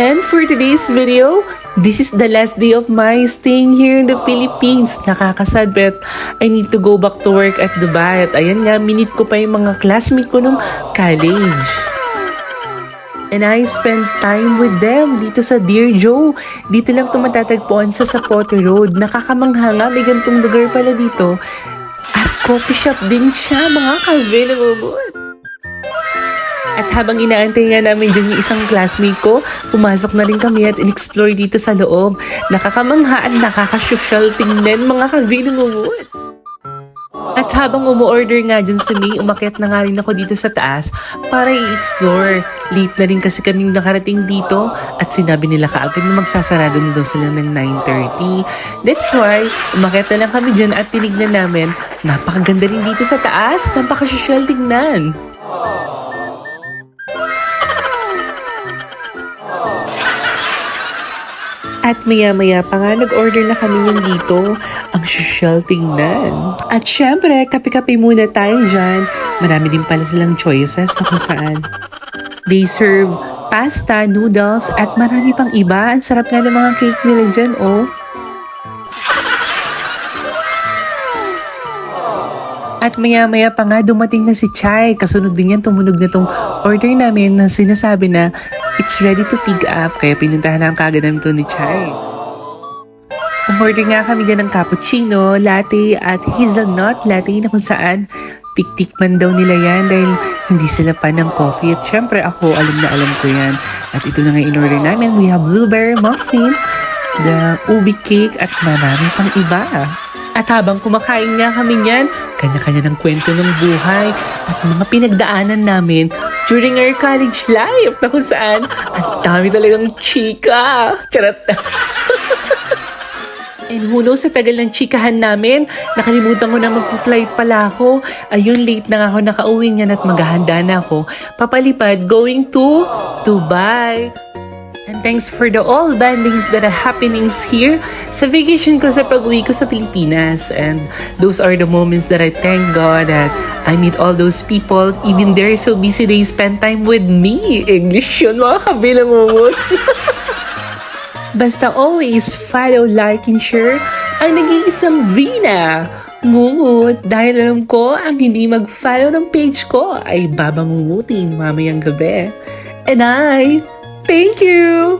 And for today's video, this is the last day of my staying here in the Philippines. Nakakasad, but I need to go back to work at Dubai. At ayan nga, minit ko pa yung mga classmate ko nung college. And I spent time with them dito sa Dear Joe. Dito lang ito matatagpuan sa Zapote Road. Nakakamangha nga, may gantong lugar pala dito. At coffee shop din siya, mga ka-available. At habang inaantay nga namin dyan yung isang classmate ko, pumasok na rin kami at in-explore dito sa loob. Nakakamangha at nakakasosyal tingnan, mga ka-available. At habang umu-order nga dyan si May, umakyat na nga rin ako dito sa taas para i-explore. Late na rin kasi kaming nakarating dito at sinabi nila kaagad na magsasarado na daw sila ng 9:30. That's why, umakyat na lang kami dyan at tinignan namin. Napakaganda rin dito sa taas, napakasosyal tingnan. At maya-maya pa nga nag-order na kami ng dito. Ang social tingnan. At syempre, kape-kape muna tayo dyan. Marami din pala silang choices na kung saan. They serve pasta, noodles, at marami pang iba. Ang sarap nga ng mga cake nila dyan, oh. At maya-maya pa nga dumating na si Chai. Kasunod din yan, tumunog na tong order namin na sinasabi na it's ready to pick up. Kaya pinuntahan lang kagad namin to ni Chai. Umorder nga kami dyan ng cappuccino, latte at hazelnut latte na kung saan tik-tikman daw nila yan dahil hindi sila pa ng coffee. At syempre ako, alam na alam ko yan. At ito na nga in-order namin. We have blueberry muffin, the ubi cake at marami pang iba. At habang kumakain nga kami niyan, kanya-kanya ng kwento ng buhay at mga pinagdaanan namin during our college life na kung saan ang dami talagang chika. Charot. And who knows, sa tagal ng chikahan namin, nakalimutan ko na mag-flight pala ako. Ayun, late na nga ako nakauwi niyan at maghahanda na ako. Papalipad, going to Dubai. And thanks for the all bandings that are happenings here sa vacation ko sa pag-uwi ko sa Pilipinas. And those are the moments that I thank God that I meet all those people. Even they're so busy, they spend time with me. English yun, mga kabila mo. Basta always follow, like, and share ang nag-iisang Vina. Ngungut, dahil alam ko ang hindi mag-follow ng page ko ay babangungutin mamayang gabi. And thank you!